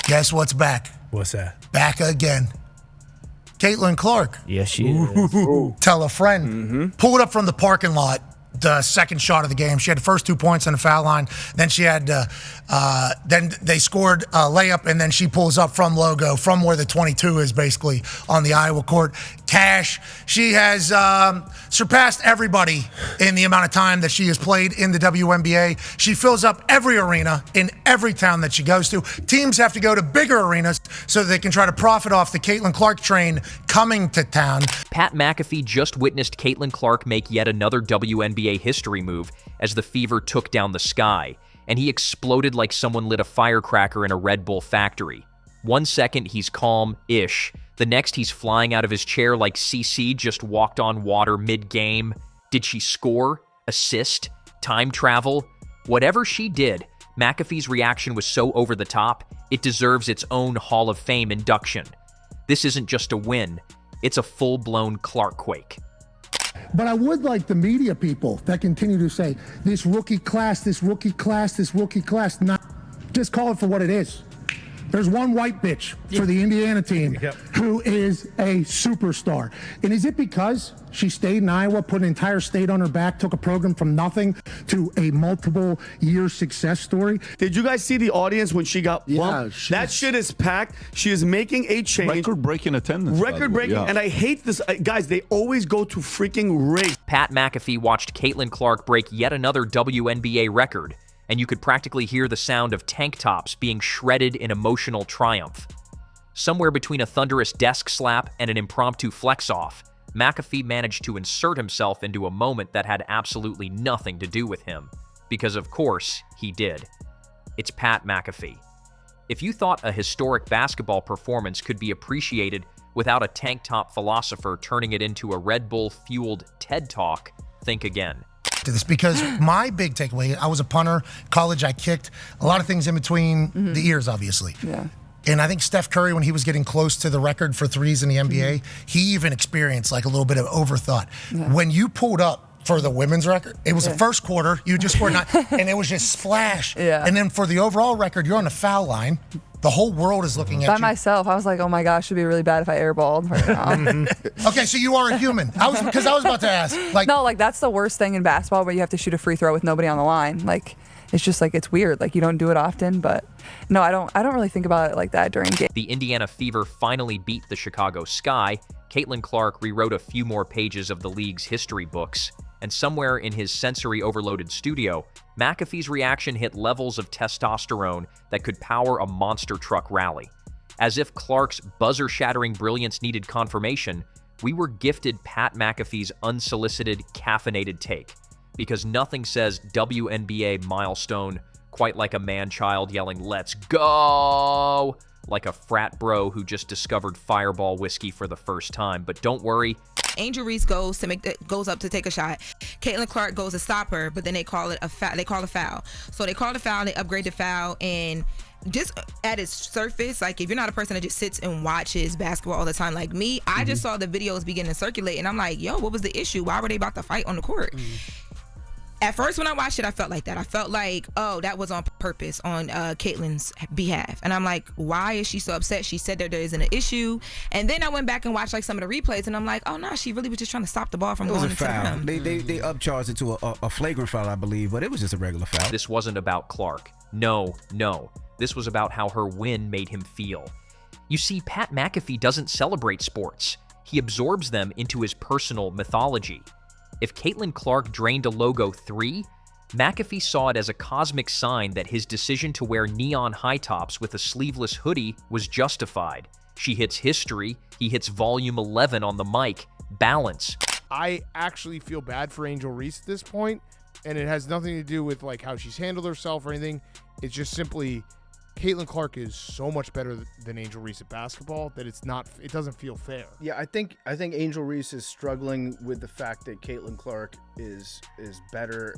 Guess what's back? What's that? Back again. Caitlyn Clark. Yes, she is. Tell a friend. Pulled up from the parking lot. The second shot of the game. She had the first 2 points on the foul line. Then she had, then they scored a layup, and then she pulls up from logo, from where the 22 is basically on the Iowa court. Cash. She has surpassed everybody in the amount of time that she has played in the WNBA. She fills up every arena in every town that she goes to. Teams have to go to bigger arenas so that they can try to profit off the Caitlyn Clark train coming to town. Pat McAfee just witnessed Caitlyn Clark make yet another WNBA history move as the Fever took down the sky, and he exploded like someone lit a firecracker in a Red Bull factory. 1 second, he's calm-ish. The next, he's flying out of his chair like CC just walked on water mid-game. Did she score? Assist? Time travel? Whatever she did, McAfee's reaction was so over the top, it deserves its own Hall of Fame induction. This isn't just a win, it's a full-blown Clark-quake. But I would like the media people that continue to say, this rookie class, not just call it for what it is. There's one white bitch for the Indiana team who is a superstar. And is it because she stayed in Iowa, put an entire state on her back, took a program from nothing to a multiple year success story? Did you guys see the audience when she got bumped? That shit is packed. She is making a change. Record-breaking attendance. Record-breaking. And I hate this. Guys, they always go to freaking race. Pat McAfee watched Caitlyn Clark break yet another WNBA record, and you could practically hear the sound of tank tops being shredded in emotional triumph. Somewhere between a thunderous desk slap and an impromptu flex-off, McAfee managed to insert himself into a moment that had absolutely nothing to do with him. Because of course, he did. It's Pat McAfee. If you thought a historic basketball performance could be appreciated without a tank top philosopher turning it into a Red Bull-fueled TED Talk, think again. To this, because my big takeaway, I was a punter, college I kicked, a lot of things in between the ears, obviously. Yeah. And I think Steph Curry, when he was getting close to the record for threes in the NBA, he even experienced like a little bit of overthought. Yeah. When you pulled up for the women's record, it was the first quarter, you just scored 9, and it was just splash. Yeah. And then for the overall record, you're on the foul line. The whole world is looking at By you. myself, I was like, oh my gosh, it'd be really bad if I airballed right now. Okay, so you are a human. Because I was about to ask. No, like that's the worst thing in basketball where you have to shoot a free throw with nobody on the line. Like, it's just like, it's weird. Like, you don't do it often, but no, I don't really think about it like that during games. The Indiana Fever finally beat the Chicago Sky. Caitlyn Clark rewrote a few more pages of the league's history books, and somewhere in his sensory-overloaded studio, McAfee's reaction hit levels of testosterone that could power a monster truck rally. As if Clark's buzzer-shattering brilliance needed confirmation, we were gifted Pat McAfee's unsolicited, caffeinated take, because nothing says WNBA milestone quite like a man-child yelling, "Let's go!" like a frat bro who just discovered Fireball whiskey for the first time. But don't worry. Angel Reese goes up to take a shot. Caitlyn Clark goes to stop her, but then they call it a foul. They call a foul. So they call the foul. They upgrade the foul, and just at its surface, like if you're not a person that just sits and watches basketball all the time like me, I just saw the videos begin to circulate, and I'm like, yo, what was the issue? Why were they about to fight on the court? At first, when I watched it, I felt like that. I felt like, oh, that was on purpose on Caitlyn's behalf. And I'm like, why is she so upset? She said that there isn't an issue. And then I went back and watched like some of the replays, and I'm like, oh, no, she really was just trying to stop the ball from going into the rim. They upcharged it to a flagrant foul, I believe, but it was just a regular foul. This wasn't about Clark. No. This was about how her win made him feel. You see, Pat McAfee doesn't celebrate sports. He absorbs them into his personal mythology. If Caitlyn Clark drained a logo 3, McAfee saw it as a cosmic sign that his decision to wear neon high tops with a sleeveless hoodie was justified. She hits history, he hits volume 11 on the mic. Balance. I actually feel bad for Angel Reese at this point, and it has nothing to do with like how she's handled herself or anything. It's just simply Caitlyn Clark is so much better than Angel Reese at basketball that it doesn't feel fair. Yeah, I think Angel Reese is struggling with the fact that Caitlyn Clark is better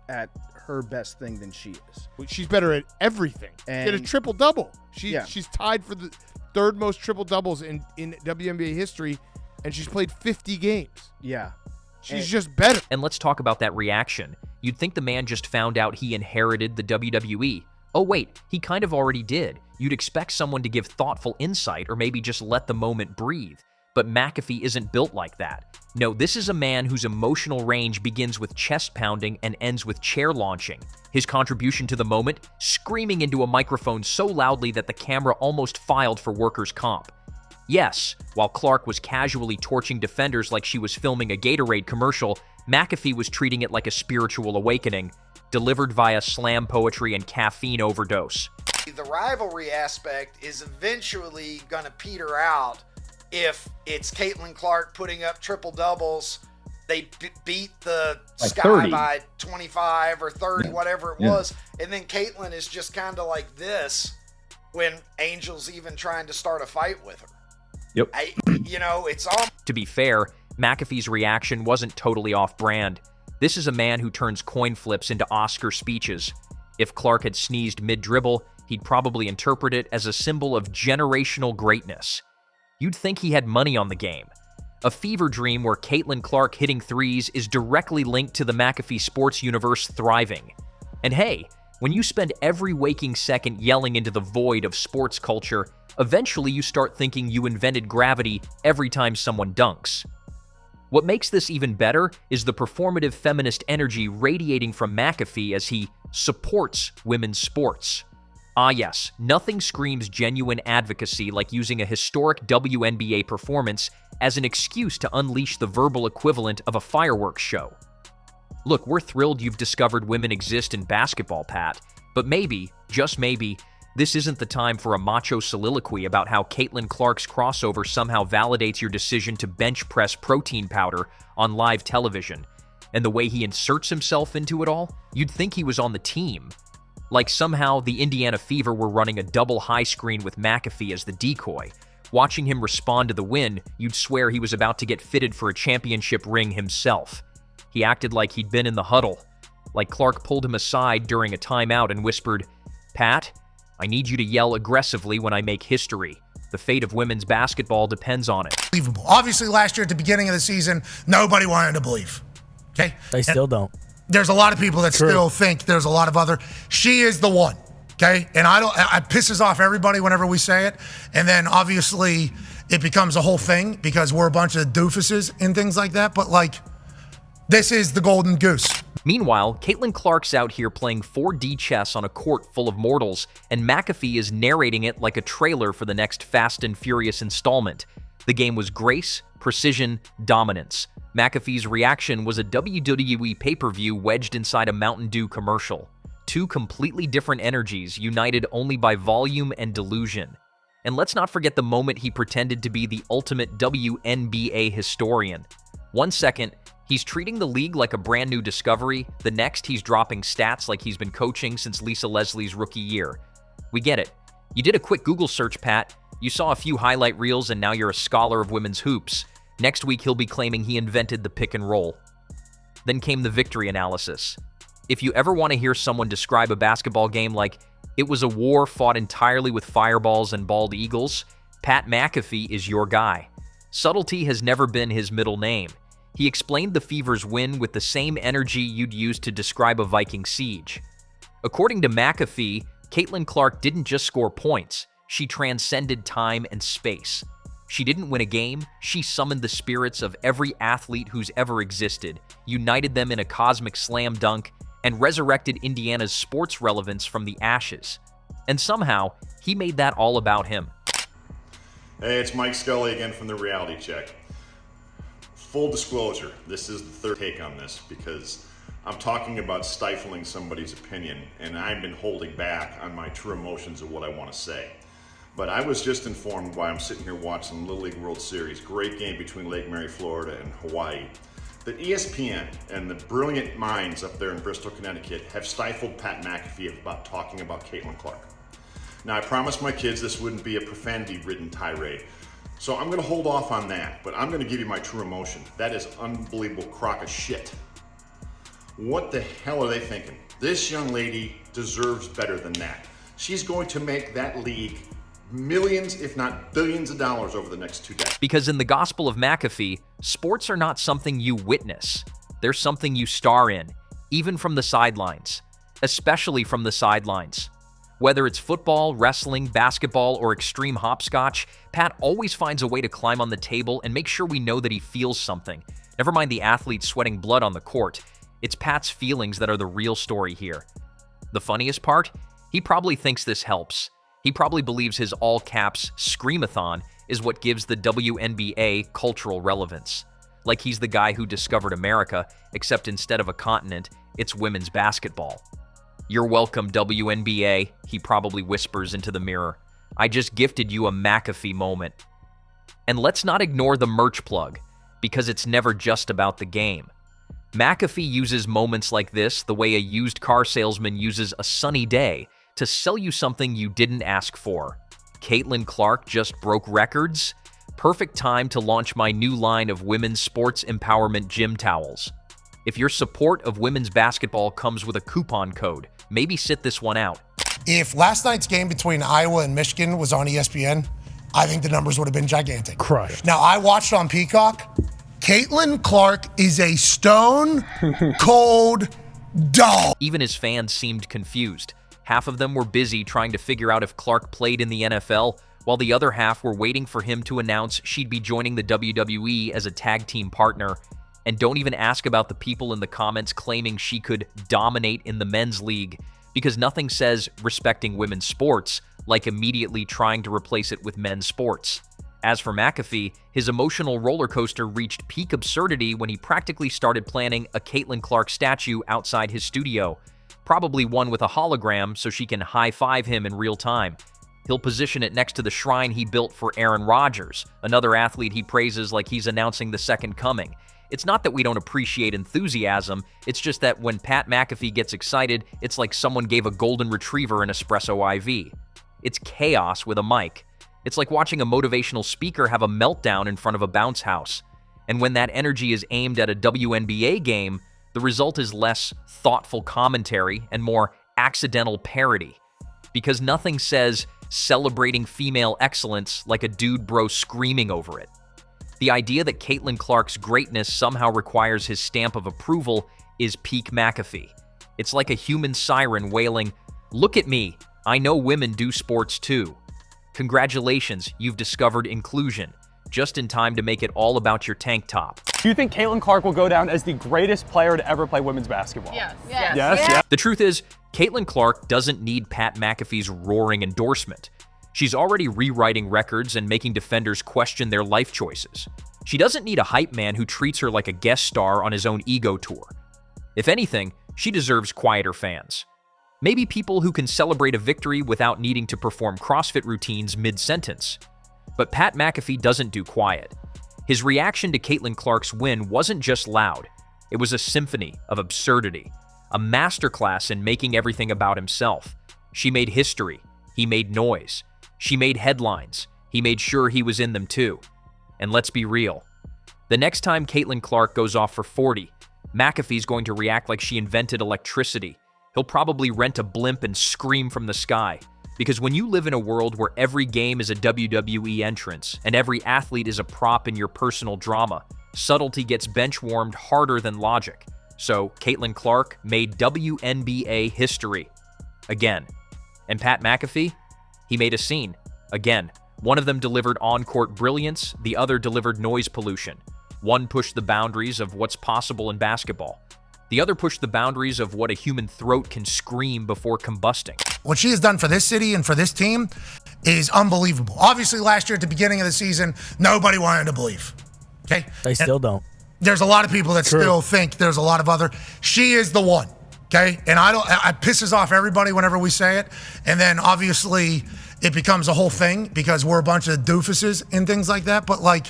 at her best thing than she is. She's better at everything. And she had a triple-double. She's tied for the third most triple-doubles in WNBA history, and she's played 50 games. Yeah. She's just better. And let's talk about that reaction. You'd think the man just found out he inherited the WWE. Oh wait, he kind of already did. You'd expect someone to give thoughtful insight or maybe just let the moment breathe. But McAfee isn't built like that. No, this is a man whose emotional range begins with chest pounding and ends with chair launching. His contribution to the moment? Screaming into a microphone so loudly that the camera almost filed for workers' comp. Yes, while Clark was casually torching defenders like she was filming a Gatorade commercial, McAfee was treating it like a spiritual awakening, delivered via slam poetry and caffeine overdose. The rivalry aspect is eventually going to peter out if it's Caitlyn Clark putting up triple doubles. They beat the like Sky 30. by 25 or 30, whatever it was. And then Caitlyn is just kind of like this when Angel's even trying to start a fight with her. Yep. It's all. To be fair, McAfee's reaction wasn't totally off-brand. This is a man who turns coin flips into Oscar speeches. If Clark had sneezed mid-dribble, he'd probably interpret it as a symbol of generational greatness. You'd think he had money on the game. A fever dream where Caitlyn Clark hitting threes is directly linked to the McAfee sports universe thriving. And hey, when you spend every waking second yelling into the void of sports culture, eventually you start thinking you invented gravity every time someone dunks. What makes this even better is the performative feminist energy radiating from McAfee as he supports women's sports. Ah yes, nothing screams genuine advocacy like using a historic WNBA performance as an excuse to unleash the verbal equivalent of a fireworks show. Look, we're thrilled you've discovered women exist in basketball, Pat, but maybe, just maybe, this isn't the time for a macho soliloquy about how Caitlyn Clark's crossover somehow validates your decision to bench press protein powder on live television. And the way he inserts himself into it all, you'd think he was on the team. Like somehow the Indiana Fever were running a double high screen with McAfee as the decoy. Watching him respond to the win, you'd swear he was about to get fitted for a championship ring himself. He acted like he'd been in the huddle, like Clark pulled him aside during a timeout and whispered, "Pat, I need you to yell aggressively when I make history. The fate of women's basketball depends on it." Unbelievable. Obviously, last year at the beginning of the season, nobody wanted to believe. Okay? They still don't. There's a lot of people that still think there's a lot of other. She is the one. Okay? And it pisses off everybody whenever we say it. And then obviously it becomes a whole thing because we're a bunch of doofuses and things like that. But this is the golden goose. Meanwhile, Caitlyn Clark's out here playing 4D chess on a court full of mortals, and McAfee is narrating it like a trailer for the next Fast and Furious installment. The game was grace, precision, dominance. McAfee's reaction was a WWE pay-per-view wedged inside a Mountain Dew commercial. Two completely different energies united only by volume and delusion. And let's not forget the moment he pretended to be the ultimate WNBA historian. 1 second, he's treating the league like a brand new discovery. The next, he's dropping stats like he's been coaching since Lisa Leslie's rookie year. We get it. You did a quick Google search, Pat. You saw a few highlight reels and now you're a scholar of women's hoops. Next week, he'll be claiming he invented the pick and roll. Then came the victory analysis. If you ever want to hear someone describe a basketball game like it was a war fought entirely with fireballs and bald eagles, Pat McAfee is your guy. Subtlety has never been his middle name. He explained the Fever's win with the same energy you'd use to describe a Viking siege. According to McAfee, Caitlyn Clark didn't just score points, she transcended time and space. She didn't win a game, she summoned the spirits of every athlete who's ever existed, united them in a cosmic slam dunk, and resurrected Indiana's sports relevance from the ashes. And somehow, he made that all about him. Hey, it's Mike Scully again from the Reality Check. Full disclosure, this is the third take on this because I'm talking about stifling somebody's opinion and I've been holding back on my true emotions of what I want to say. But I was just informed while I'm sitting here watching the Little League World Series, great game between Lake Mary, Florida and Hawaii, that ESPN and the brilliant minds up there in Bristol, Connecticut have stifled Pat McAfee about talking about Caitlyn Clark. Now, I promised my kids this wouldn't be a profanity-ridden tirade, so I'm going to hold off on that, but I'm going to give you my true emotion. That is unbelievable crock of shit. What the hell are they thinking? This young lady deserves better than that. She's going to make that league millions, if not billions of dollars over the next 2 decades. Because in the Gospel of McAfee, sports are not something you witness. They're something you star in, even from the sidelines. Especially from the sidelines. Whether it's football, wrestling, basketball, or extreme hopscotch, Pat always finds a way to climb on the table and make sure we know that he feels something. Never mind the athlete sweating blood on the court. It's Pat's feelings that are the real story here. The funniest part? He probably thinks this helps. He probably believes his all-caps screamathon is what gives the WNBA cultural relevance. Like he's the guy who discovered America, except instead of a continent, it's women's basketball. "You're welcome, WNBA," he probably whispers into the mirror. "I just gifted you a McAfee moment." And let's not ignore the merch plug, because it's never just about the game. McAfee uses moments like this the way a used car salesman uses a sunny day to sell you something you didn't ask for. Caitlyn Clark just broke records? Perfect time to launch my new line of women's sports empowerment gym towels. If your support of women's basketball comes with a coupon code, maybe sit this one out. If last night's game between Iowa and Michigan was on ESPN, I think the numbers would have been gigantic. Crushed. Now, I watched on Peacock. Caitlyn Clark is a stone cold dog. Even his fans seemed confused. Half of them were busy trying to figure out if Clark played in the NFL, while the other half were waiting for him to announce she'd be joining the WWE as a tag team partner. And don't even ask about the people in the comments claiming she could dominate in the men's league, because nothing says respecting women's sports like immediately trying to replace it with men's sports. As for McAfee, his emotional roller coaster reached peak absurdity when he practically started planning a Caitlyn Clark statue outside his studio, probably one with a hologram so she can high-five him in real time. He'll position it next to the shrine he built for Aaron Rodgers, another athlete he praises like he's announcing the second coming. It's not that we don't appreciate enthusiasm, it's just that when Pat McAfee gets excited, it's like someone gave a golden retriever an espresso IV. It's chaos with a mic. It's like watching a motivational speaker have a meltdown in front of a bounce house. And when that energy is aimed at a WNBA game, the result is less thoughtful commentary and more accidental parody. Because nothing says celebrating female excellence like a dude bro screaming over it. The idea that Caitlyn Clark's greatness somehow requires his stamp of approval is peak McAfee. It's like a human siren wailing, "Look at me, I know women do sports too. Congratulations, you've discovered inclusion," just in time to make it all about your tank top. Do you think Caitlyn Clark will go down as the greatest player to ever play women's basketball? Yes. The truth is, Caitlyn Clark doesn't need Pat McAfee's roaring endorsement. She's already rewriting records and making defenders question their life choices. She doesn't need a hype man who treats her like a guest star on his own ego tour. If anything, she deserves quieter fans. Maybe people who can celebrate a victory without needing to perform CrossFit routines mid-sentence. But Pat McAfee doesn't do quiet. His reaction to Caitlyn Clark's win wasn't just loud. It was a symphony of absurdity, a masterclass in making everything about himself. She made history. He made noise. She made headlines. He made sure he was in them too. And let's be real. The next time Caitlyn Clark goes off for 40, McAfee's going to react like she invented electricity. He'll probably rent a blimp and scream from the sky. Because when you live in a world where every game is a WWE entrance and every athlete is a prop in your personal drama, subtlety gets bench-warmed harder than logic. So Caitlyn Clark made WNBA history. Again. And Pat McAfee? He made a scene. Again. One of them delivered on-court brilliance, the other delivered noise pollution. One pushed the boundaries of what's possible in basketball. The other pushed the boundaries of what a human throat can scream before combusting. What she has done for this city and for this team is unbelievable. Obviously, last year at the beginning of the season, nobody wanted to believe. Okay? They still don't. There's a lot of people that still think there's a lot of other. She is the one. Okay? And it pisses off everybody whenever we say it. And then obviously it becomes a whole thing because we're a bunch of doofuses and things like that. But like,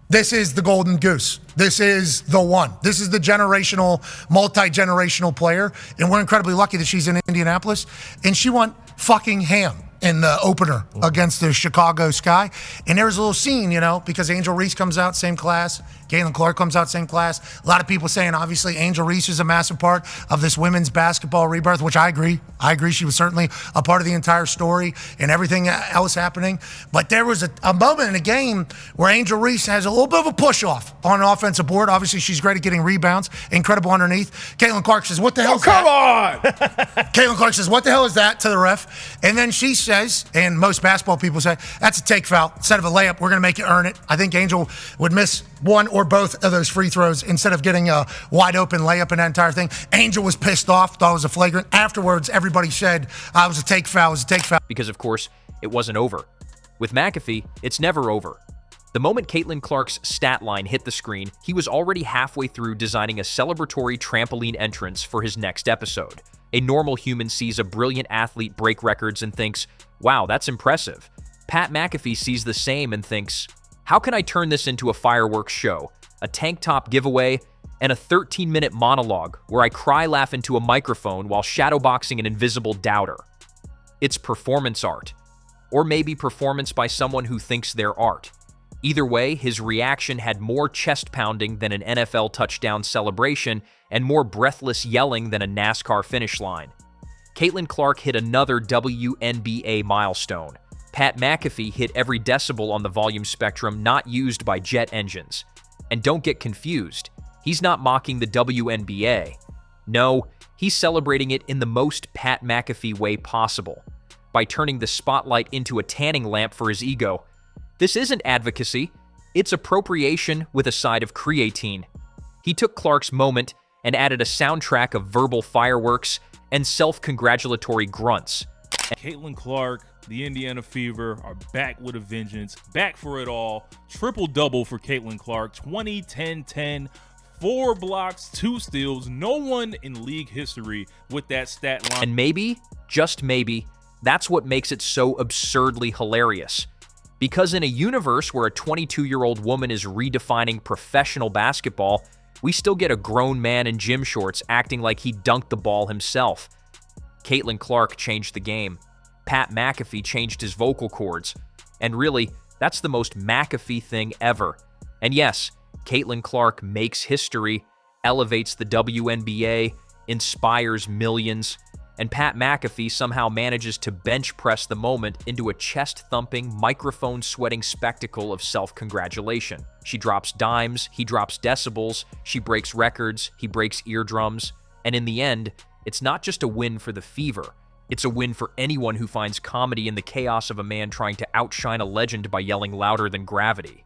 this is the golden goose. This is the one. This is the generational, multi-generational player. And we're incredibly lucky that she's in Indianapolis. And she went fucking ham. in the opener against the Chicago Sky. And there was a little scene, because Angel Reese comes out, same class. Caitlyn Clark comes out, same class. A lot of people saying, obviously, Angel Reese is a massive part of this women's basketball rebirth, which I agree. I agree she was certainly a part of the entire story and everything else happening. But there was a moment in the game where Angel Reese has a little bit of a push-off on an offensive board. Obviously, she's great at getting rebounds, incredible underneath. Caitlyn Clark says, what the hell is that? Come on! Caitlyn Clark says, what the hell is that, to the ref? And then she says, and most basketball people say, that's a take foul. Instead of a layup, we're going to make you earn it. I think Angel would miss one or both of those free throws instead of getting a wide open layup in that entire thing. Angel was pissed off, thought it was a flagrant. Afterwards, everybody said it was a take foul, Because, of course, it wasn't over. With McAfee, it's never over. The moment Caitlyn Clark's stat line hit the screen, he was already halfway through designing a celebratory trampoline entrance for his next episode. A normal human sees a brilliant athlete break records and thinks, wow, that's impressive. Pat McAfee sees the same and thinks, how can I turn this into a fireworks show, a tank top giveaway, and a 13-minute monologue where I cry laugh into a microphone while shadowboxing an invisible doubter? It's performance art. Or maybe performance by someone who thinks they're art. Either way, his reaction had more chest pounding than an NFL touchdown celebration and more breathless yelling than a NASCAR finish line. Caitlyn Clark hit another WNBA milestone. Pat McAfee hit every decibel on the volume spectrum not used by jet engines. And don't get confused, he's not mocking the WNBA. No, he's celebrating it in the most Pat McAfee way possible, by turning the spotlight into a tanning lamp for his ego. This isn't advocacy, it's appropriation with a side of creatine. He took Clark's moment and added a soundtrack of verbal fireworks and self-congratulatory grunts. Caitlyn Clark, the Indiana Fever, are back with a vengeance, back for it all. Triple-double for Caitlyn Clark, 20, 10, 10, 4 blocks, 2 steals. No one in league history with that stat line. And maybe, just maybe, that's what makes it so absurdly hilarious. Because in a universe where a 22-year-old woman is redefining professional basketball, we still get a grown man in gym shorts acting like he dunked the ball himself. Caitlyn Clark changed the game. Pat McAfee changed his vocal cords. And really, that's the most McAfee thing ever. And yes, Caitlyn Clark makes history, elevates the WNBA, inspires millions, and Pat McAfee somehow manages to bench press the moment into a chest-thumping, microphone-sweating spectacle of self-congratulation. She drops dimes, he drops decibels, she breaks records, he breaks eardrums, and in the end, it's not just a win for the Fever, it's a win for anyone who finds comedy in the chaos of a man trying to outshine a legend by yelling louder than gravity.